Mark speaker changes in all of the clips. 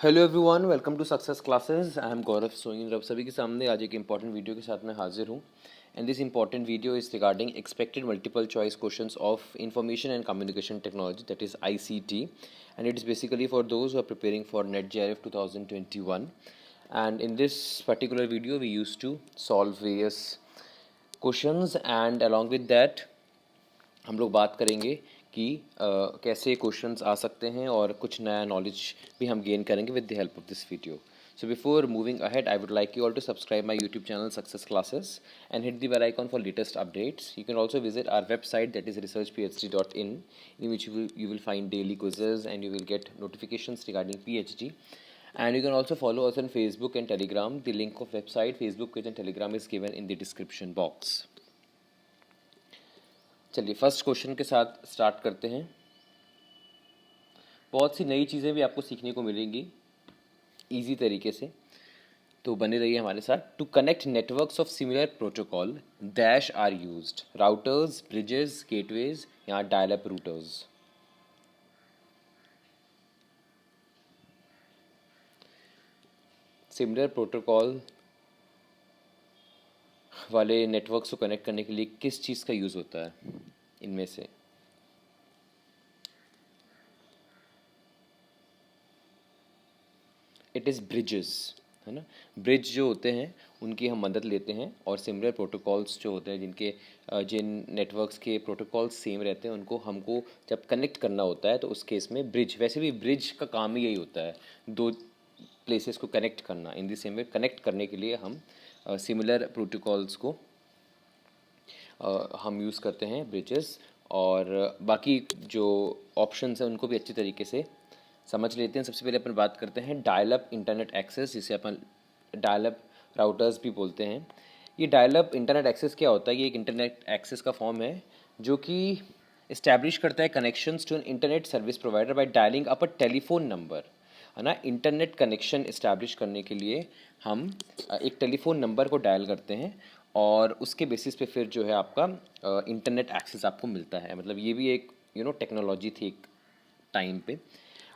Speaker 1: Hello everyone, welcome to success classes. I am Gaurav Soin. अब सभी के सामने आज एक इंपॉर्टेंट वीडियो के साथ मैं हाजिर हूँ। And this important video is regarding expected multiple choice questions of information and communication technology, that is ICT, and it is basically for those who are preparing for NET JRF 2021. And in this particular video we used to solve various questions, and along with that हम लोग बात करेंगे कि कैसे questions आ सकते हैं और कुछ नया नॉलेज भी हम गेन करेंगे with the help of this video. So before moving ahead, I would like you all to subscribe my YouTube channel Success Classes and hit the bell icon for latest updates. You can also visit our website, that is researchphd.in, in which you will find daily quizzes and you will get notifications regarding PhD. And you can also follow us on Facebook and Telegram. The link of website, Facebook page and Telegram is given in the description box. चलिए first question के साथ start करते हैं. बहुत सी नई चीज़ें भी आपको सीखने को मिलेंगी इजी तरीके से, तो बने रहिए हमारे साथ. To connect networks of similar protocol dash are used. Routers, bridges, gateways या dial up routers. Similar protocol वाले नेटवर्क्स को कनेक्ट करने के लिए किस चीज़ का यूज़ होता है इनमें से? इट इज़ ब्रिजेस, है ना. ब्रिज जो होते हैं उनकी हम मदद लेते हैं, और सिमिलर प्रोटोकॉल्स जो होते हैं जिन नेटवर्क्स के प्रोटोकॉल्स सेम रहते हैं उनको हमको जब कनेक्ट करना होता है तो उस केस में ब्रिज, वैसे भी ब्रिज का काम ही यही होता है, दो प्लेसेस को कनेक्ट करना. इन दी सेम वे कनेक्ट करने के लिए हम सिमिलर प्रोटोकॉल्स को हम यूज़ करते हैं, ब्रिजेस. और बाकी जो ऑप्शंस हैं उनको भी अच्छी तरीके से समझ लेते हैं. सबसे पहले अपन बात करते हैं डायल अप इंटरनेट एक्सेस, जिसे अपन डायल अप राउटर्स भी बोलते हैं. ये डायल अप इंटरनेट एक्सेस क्या होता है? ये एक इंटरनेट एक्सेस का फॉर्म है जो कि इस्टेब्लिश करता है connections to an internet service provider by dialing up a telephone number, है ना. इंटरनेट कनेक्शन इस्टेब्लिश करने के लिए हम एक टेलीफोन नंबर को डायल करते हैं और उसके बेसिस पे फिर जो है आपका इंटरनेट एक्सेस आपको मिलता है. मतलब ये भी एक टेक्नोलॉजी थी एक टाइम पे.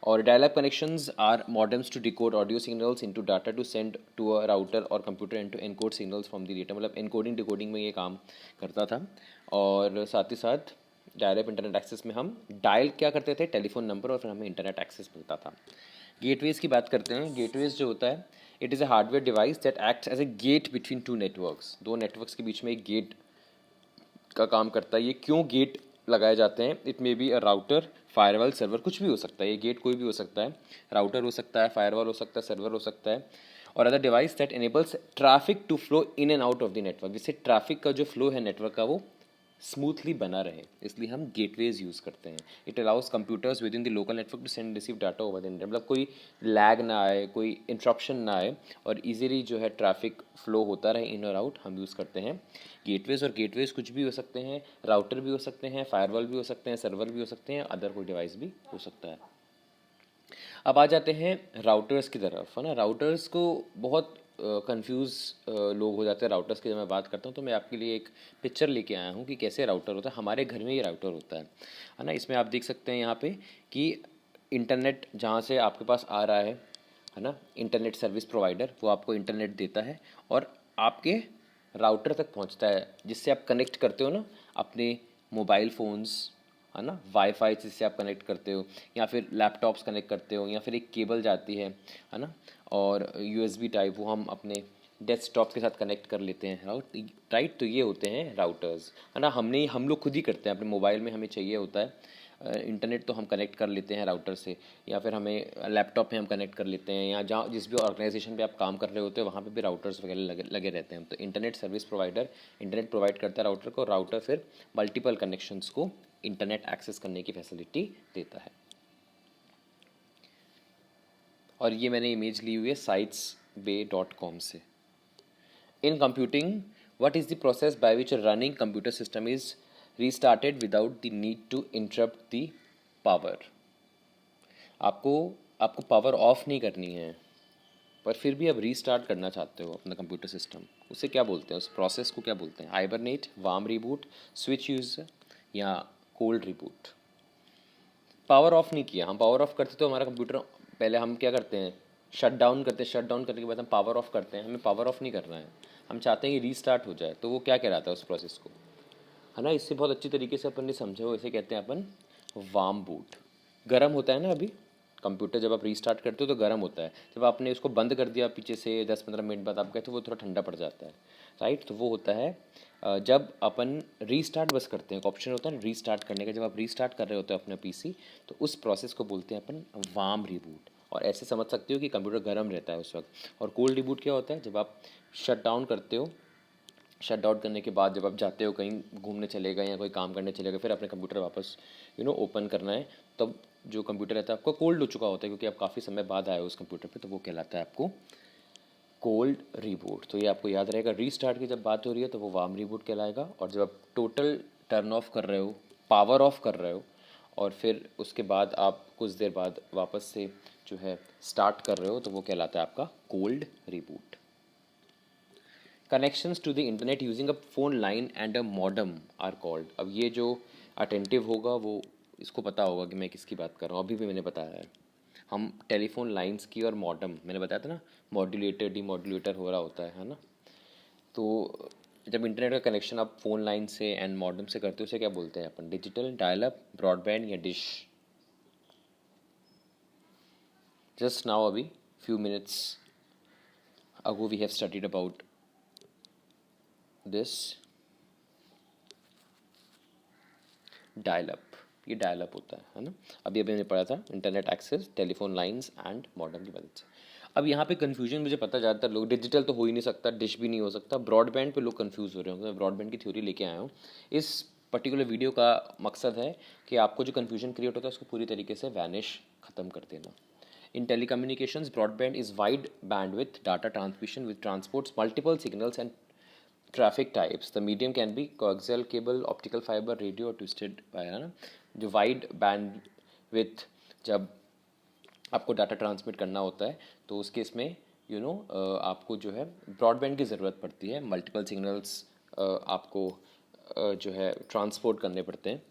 Speaker 1: और dial up connections are modems to decode audio signals into data to send to a router और computer and to encode signals from the data. मतलब एनकोडिंग डिकोडिंग में ये काम करता था. और साथ ही साथ डायल अप इंटरनेट एक्सेस में हम डायल क्या करते थे? टेलीफोन नंबर, और फिर हमें इंटरनेट एक्सेस मिलता था. गेटवेज की बात करते हैं. गेटवेज जो होता है, it is a hardware device that acts as a gate between two networks. दो नेटवर्क्स के बीच में एक गेट का काम करता है. ये क्यों गेट लगाए जाते हैं? It may be a router, firewall, server, कुछ भी हो सकता है. ये गेट कोई भी हो सकता है. राउटर हो सकता है, फायरवॉल हो सकता है, सर्वर हो सकता है, और other device that enables traffic to flow in and out of the network. जिससे ट्रैफिक का जो फ्लो है नेटवर्क का वो स्मूथली बना रहे, इसलिए हम गेटवेज यूज़ करते हैं. It allows computers within the local network to send receive data over the internet. मतलब कोई लैग ना आए, कोई इंटरप्शन ना आए, और इजीली जो है ट्रैफिक फ्लो होता रहे इन और आउट, हम यूज़ करते हैं गेटवेज. और गेटवेज कुछ भी हो सकते हैं, राउटर भी हो सकते हैं, फायरवॉल भी हो सकते हैं, सर्वर भी हो सकते हैं, अदर कोई डिवाइस भी हो सकता है. अब आ जाते हैं राउटर्स की तरफ, है ना. राउटर्स को बहुत कंफ्यूज लोग हो जाते हैं राउटर्स की. जब मैं बात करता हूँ तो मैं आपके लिए एक पिक्चर लेके आया हूँ कि कैसे राउटर होता है. हमारे घर में ये राउटर होता है ना. इसमें आप देख सकते हैं यहाँ पे कि इंटरनेट जहाँ से आपके पास आ रहा है ना, इंटरनेट सर्विस प्रोवाइडर वो आपको इंटरनेट देता है और आपके राउटर तक पहुँचता है, जिससे आप कनेक्ट करते हो ना अपने मोबाइल फ़ोन्स, है ना. वाईफाई जिससे आप कनेक्ट करते हो, या फिर लैपटॉप्स कनेक्ट करते हो, या फिर एक केबल जाती है ना, और यूएसबी टाइप वो हम अपने डेस्कटॉप के साथ कनेक्ट कर लेते हैं. राइट. तो ये होते हैं राउटर्स, है ना. हम लोग खुद ही करते हैं अपने मोबाइल में. हमें चाहिए होता है इंटरनेट तो हम कनेक्ट कर लेते हैं राउटर से, या फिर हमें लैपटॉप में हम कनेक्ट कर लेते हैं, या जहाँ जिस भी ऑर्गेनाइजेशन पे आप काम कर रहे होते हैं वहाँ पे भी राउटर्स वगैरह लगे रहते हैं. तो internet service provider internet provide करता है राउटर को, राउटर फिर मल्टीपल कनेक्शंस को इंटरनेट एक्सेस करने की फैसिलिटी देता है. और ये मैंने इमेज ली हुई है sitesbay.com से. In computing, what is the process by which running computer system is restarted without the need to interrupt the power. आपको आपको पावर ऑफ नहीं करनी है, पर फिर भी आप रीस्टार्ट करना चाहते हो अपना कंप्यूटर सिस्टम. उसे क्या बोलते हैं? उस प्रोसेस को क्या बोलते हैं? Hibernate, warm reboot, switch use या कोल्ड रिबूट. पावर ऑफ नहीं किया, हम पावर ऑफ करते तो हमारा कंप्यूटर, पहले हम क्या करते हैं, शट डाउन करते हैं, शट डाउन करने के बाद हम पावर ऑफ करते हैं, हमें पावर ऑफ नहीं करना है, हम चाहते हैं कि रीस्टार्ट हो जाए, तो वो क्या कहलाता है उस प्रोसेस को, है ना। इससे बहुत अच्छी तरीके से अपन ने समझा हो, इसे कहते हैं अपन वार्म बूट। गर्म होता है ना अभी कंप्यूटर, जब आप रीस्टार्ट करते हो तो गर्म होता है, जब आपने उसको बंद कर दिया पीछे से 10-15 मिनट बाद आप गए तो वो थोड़ा ठंडा पड़ जाता है, राइट। तो वो होता है जब अपन रीस्टार्ट बस करते हैं, एक ऑप्शन होता है रीस्टार्ट करने का, जब आप रीस्टार्ट कर रहे होते हो अपना पीसी, तो उस प्रोसेस को बोलते हैं अपन वार्म रिबूट। और ऐसे समझ सकते हो कि कंप्यूटर गर्म रहता है उस वक्त। और कोल्ड रिबूट क्या होता है, जब आप शट डाउन करते हो, शट आउट करने के बाद जब आप जाते हो कहीं घूमने चले गए या कोई काम करने चले गए, फिर अपने कंप्यूटर वापस ओपन करना है, तब जो कंप्यूटर रहता है आपका कोल्ड हो चुका होता है, क्योंकि आप काफ़ी समय बाद आए हो उस कंप्यूटर पे, तो वो कहलाता है आपको कोल्ड रीबूट। तो ये आपको याद रहेगा, रीस्टार्ट की जब बात हो रही है तो वो वार्म रीबूट कहलाएगा, और जब आप टोटल टर्न ऑफ कर रहे हो, पावर ऑफ कर रहे हो, और फिर उसके बाद आप कुछ देर बाद वापस से जो है स्टार्ट कर रहे हो, तो वो कहलाता है आपका cold reboot. Connections to the internet using a phone line and a modem are called. अब ये जो अटेंटिव होगा वो इसको पता होगा कि मैं किसकी बात कर रहा हूँ, अभी भी मैंने बताया है, हम टेलीफोन लाइंस की और मॉडम, मैंने बताया था ना, मॉड्यूलेटर डीमॉड्यूलेटर हो रहा होता है ना। तो जब इंटरनेट का कनेक्शन आप फ़ोन लाइन से एंड मॉडम से करते हो, उसे क्या बोलते हैं अपन, डिजिटल, डायल अप, ब्रॉडबैंड या डिश। जस्ट नाउ अभी few minutes ago we have studied about this dial up. ये डायल अप होता है ना। अभी अभी मैंने पढ़ा था internet access, telephone lines and modern की मदद से। अब यहाँ पे कन्फ्यूजन मुझे पता, ज़्यादातर लोग, डिजिटल तो हो ही नहीं सकता, डिश भी नहीं हो सकता, ब्रॉडबैंड पे लोग कंफ्यूज हो रहे होंगे। मैं ब्रॉडबैंड की थ्योरी लेके आया हूँ। इस पर्टिकुलर वीडियो का मकसद है कि आपको जो कन्फ्यूजन क्रिएट होता है उसको पूरी तरीके से वैनिश, ख़त्म कर देना। In telecommunications, broadband is wide bandwidth data transmission which transports multiple signals and traffic types. The medium can be coaxial cable, optical fibre, radio और ट्विस्टेड वायर, है ना। जो वाइड बैंड विथ, जब आपको डाटा ट्रांसमिट करना होता है तो उस केस में आपको जो है ब्रॉडबैंड की ज़रूरत पड़ती है, मल्टीपल सिग्नल्स आपको जो है ट्रांसपोर्ट करने पड़ते हैं,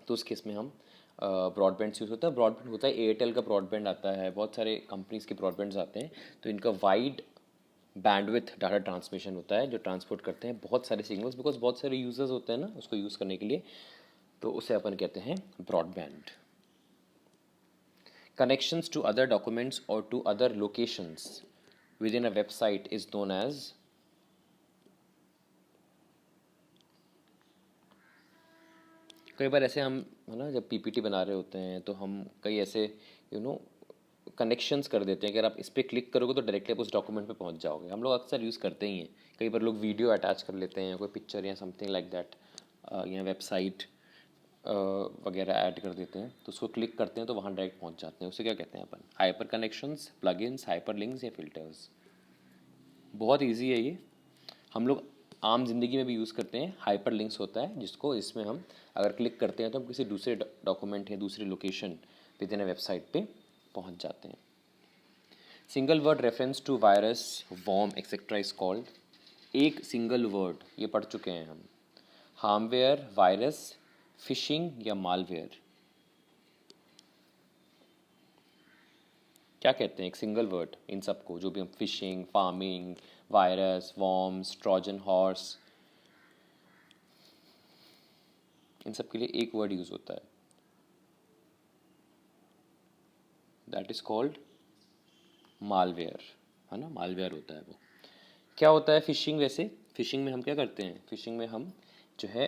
Speaker 1: तो उस केस में हम ब्रॉडबैंड यूज़ होता है। ब्रॉडबैंड होता है एयरटेल का ब्रॉडबैंड आता है, बहुत सारे कंपनीज़ के ब्रॉडबैंड्स आते हैं, तो इनका वाइड बैंडविथ डाटा ट्रांसमिशन होता है, जो ट्रांसपोर्ट करते हैं बहुत सारे सिग्नल्स, बिकॉज बहुत सारे यूजर्स होते हैं ना उसको यूज़ करने के लिए, तो उसे अपन कहते हैं broadband. Connections to other documents और to other locations within a website is known as, कई बार ऐसे हम, है ना, जब पीपीटी बना रहे होते हैं तो हम कई ऐसे यू नो कनेक्शंस कर देते हैं, अगर आप इस पर क्लिक करोगे तो डायरेक्टली आप उस डॉक्यूमेंट पे पहुंच जाओगे। हम लोग अक्सर यूज़ करते ही हैं, कई बार लोग वीडियो अटैच कर लेते हैं, कोई पिक्चर या समथिंग लाइक दैट, या वेबसाइट वगैरह ऐड कर देते हैं, तो उसको क्लिक करते हैं तो वहाँ डायरेक्ट पहुँच जाते हैं। उसे क्या कहते हैं अपन, hyper connections, plugins, hyper links या फिल्टर्स। बहुत ईजी है ये, हम लोग आम जिंदगी में भी यूज़ करते हैं। हाइपर लिंक्स होता है जिसको, इसमें हम अगर क्लिक करते हैं तो हम किसी दूसरे डॉक्यूमेंट या दूसरी location within a website पे पहुंच जाते हैं। Single word reference to virus, worm etcetera is called. एक सिंगल वर्ड ये पढ़ चुके हैं हम, हार्मवेयर, वायरस, फिशिंग या मालवेयर। क्या कहते हैं एक सिंगल वर्ड इन सबको, जो भी हम, phishing, pharming, virus, worms, Trojan horse, इन सब के लिए एक वर्ड यूज़ होता है, दैट इज़ कॉल्ड मालवेयर, है ना, मालवेयर होता है वो। क्या होता है फिशिंग, वैसे फिशिंग में हम क्या करते हैं, फिशिंग में हम जो है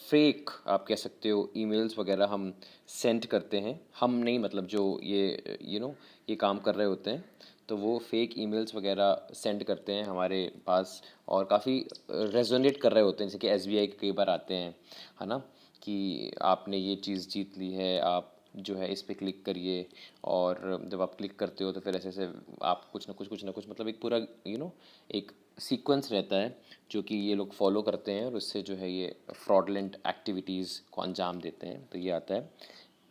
Speaker 1: फेक, आप कह सकते हो, ईमेल्स वगैरह हम सेंड करते हैं, हम नहीं, मतलब जो ये ये काम कर रहे होते हैं, तो वो फेक ईमेल्स वगैरह सेंड करते हैं हमारे पास, और काफ़ी रेजोनेट कर रहे होते हैं, जैसे कि एसबीआई के कई बार आते हैं, है ना, कि आपने ये चीज़ जीत ली है, आप जो है इस पे क्लिक करिए, और जब आप क्लिक करते हो तो फिर ऐसे ऐसे आप कुछ ना कुछ मतलब एक पूरा एक सीक्वेंस रहता है जो कि ये लोग फॉलो करते हैं, और उससे जो है ये फ्रॉडलेंट एक्टिविटीज़ को अंजाम देते हैं। तो ये आता है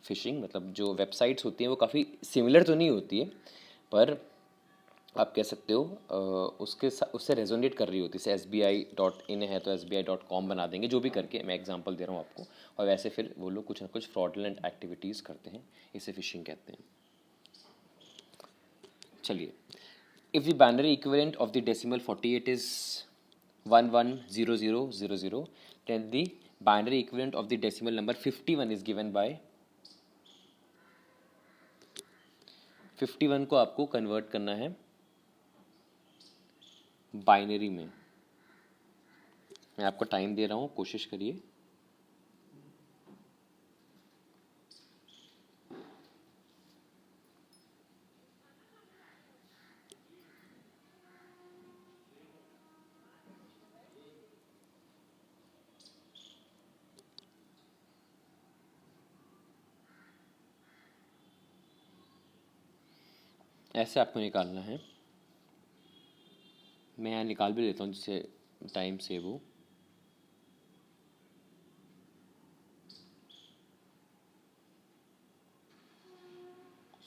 Speaker 1: फिशिंग। मतलब जो वेबसाइट्स होती हैं वो काफ़ी सिमिलर तो नहीं होती है, पर आप कह सकते हो उससे रेजोनेट कर रही होती है। जैसे SBI.in है तो SBI.com बना देंगे, जो भी करके, मैं एग्जांपल दे रहा हूँ आपको, और वैसे फिर वो लोग कुछ ना कुछ फ्रॉडलेंट एक्टिविटीज़ करते हैं, इसे फिशिंग कहते हैं। चलिए, if the binary equivalent of the decimal 48 is 110000, then the binary equivalent of the decimal number 51 is given by 51 को आपको कन्वर्ट करना है बाइनरी में। मैं आपको टाइम दे रहा हूँ, कोशिश करिए। ऐसे आपको निकालना है। मैं यहाँ निकाल भी लेता हूँ जिससे टाइम सेव हो।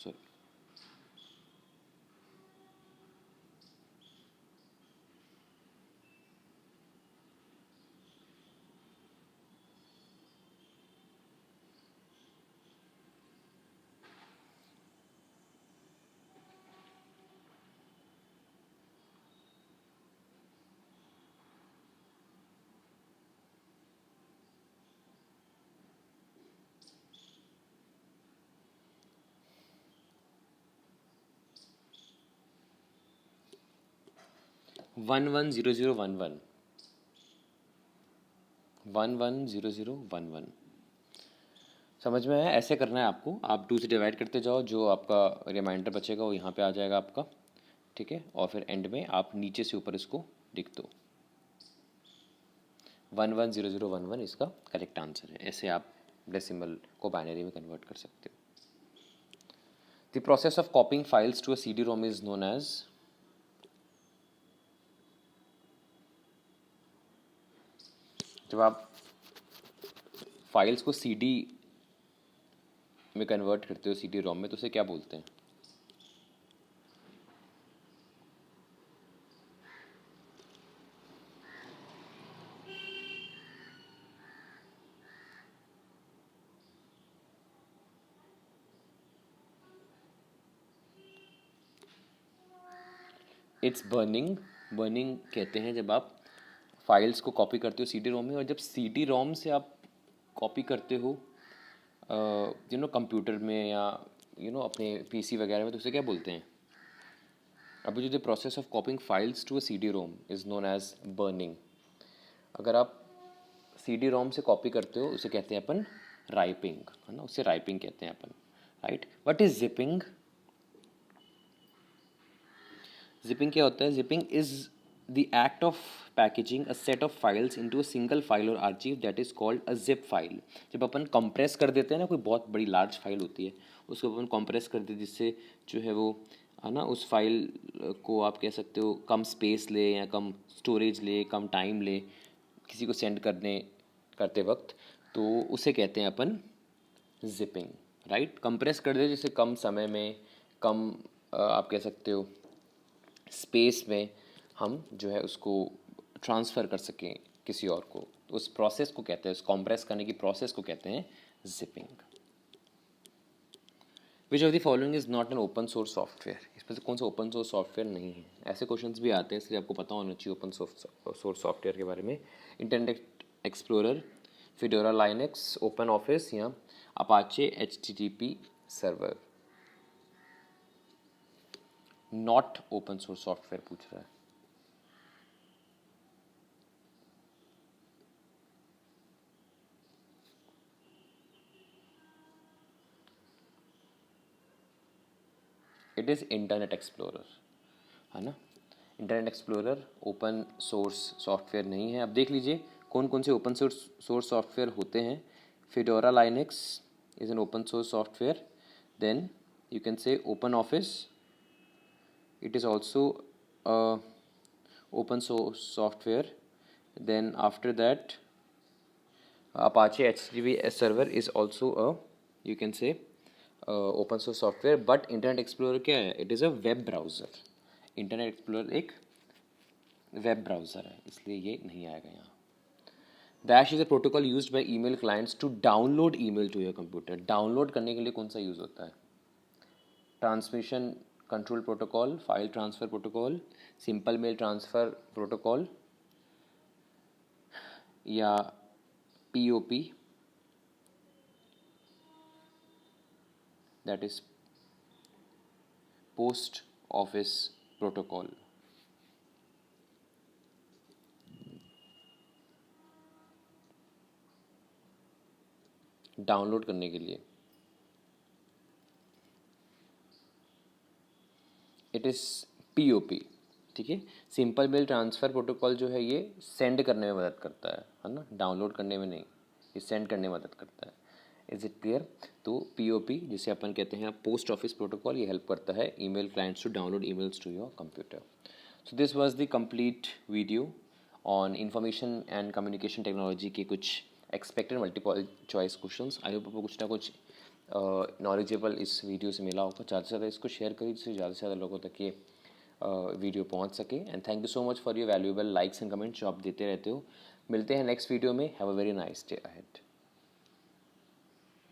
Speaker 1: Sorry, one one zero zero one one 110011 समझ में आया? ऐसे करना है आपको। आप 2 से डिवाइड करते जाओ, जो आपका रिमाइंडर बचेगा वो यहाँ पे आ जाएगा आपका, ठीक है। और फिर एंड में आप नीचे से ऊपर इसको लिख दो। 110011 इसका करेक्ट आंसर है। ऐसे आप डेसिमल को बाइनरी में कन्वर्ट कर सकते हो। The process of copying files to a CD ROM is known as, जब आप फाइल्स को CD में कन्वर्ट करते हो, CD ROM में, तो उसे क्या बोलते हैं? It's burning. बर्निंग कहते हैं जब आप फाइल्स को कॉपी करते हो CD ROM में, और जब CD ROM से आप कॉपी करते हो कंप्यूटर में या अपने PC वगैरह में, तो उसे क्या बोलते हैं? अभी जो the process of copying files to a CD ROM is known as burning. अगर आप CD ROM से कॉपी करते हो उसे कहते हैं अपन राइपिंग, है ना, उसे राइपिंग कहते हैं अपन, right. What is zipping? Zipping क्या होता है? Zipping is the act of packaging a set of files into a single file और archive that is called a zip file. जब अपन कंप्रेस कर देते हैं ना, कोई बहुत बड़ी लार्ज फाइल होती है, उसको अपन कंप्रेस कर देते हैं, जिससे जो है वो, है ना, उस फाइल को आप कह सकते हो कम स्पेस ले या कम स्टोरेज ले, कम टाइम ले किसी को सेंड करते वक्त, तो उसे कहते हैं अपन जिपिंग, राइट। कंप्रेस कर दे जिससे कम समय में, कम आप कह सकते हो स्पेस में हम जो है उसको ट्रांसफ़र कर सकें किसी और को, उस प्रोसेस को कहते हैं, उस कंप्रेस करने की प्रोसेस को कहते हैं zipping. Which of the following is not an open source software? इसमें से कौन सा ओपन सोर्स सॉफ्टवेयर नहीं है? ऐसे क्वेश्चंस भी आते हैं, इसलिए आपको पता होना चाहिए ओपन सोर्स सॉफ्टवेयर के बारे में। Internet Explorer, Fedora Linux, Open Office या Apache HTTP server. Not open source software पूछ रहा है। इट इज़ इंटरनेट एक्सप्लोरर, है ना। Internet Explorer open source software नहीं है। अब देख लीजिए कौन कौन से ओपन सोर्स सॉफ्टवेयर होते हैं। Fedora Linux is an open source software. Then you can say Open Office, it is also a open source software. Then after that Apache HTTP server is also a, you can say, open source software. But Internet Explorer क्या है? It is a web browser. Internet Explorer एक web browser है, इसलिए ये नहीं आएगा यहाँ। Dash is a protocol used by email clients to download email to your computer. Download करने के लिए कौन सा यूज़ होता है? Transmission control protocol, file transfer protocol, simple mail transfer protocol या POP, that is post office protocol. Download करने के लिए इट इज़ POP, ठीक है। सिंपल मेल ट्रांसफ़र प्रोटोकॉल जो है ये सेंड करने में मदद करता है ना, डाउनलोड करने में नहीं, ये सेंड करने में मदद करता है। Is it clear? तो POP जिसे अपन कहते हैं पोस्ट ऑफिस प्रोटोकॉल, ये हेल्प करता है email clients to download emails to your computer. So this was the complete video on information and communication technology के कुछ expected multiple choice questions. I hope आपको कुछ ना कुछ नॉलेजेबल इस वीडियो से मिला होगा। ज़्यादा से ज़्यादा इसको शेयर करिए जिससे ज़्यादा से ज़्यादा लोगों तक ये वीडियो पहुंच सके। And thank you so much for your valuable likes and comments जो आप देते रहते हो। मिलते हैं नेक्स्ट वीडियो में। Have a very nice day ahead.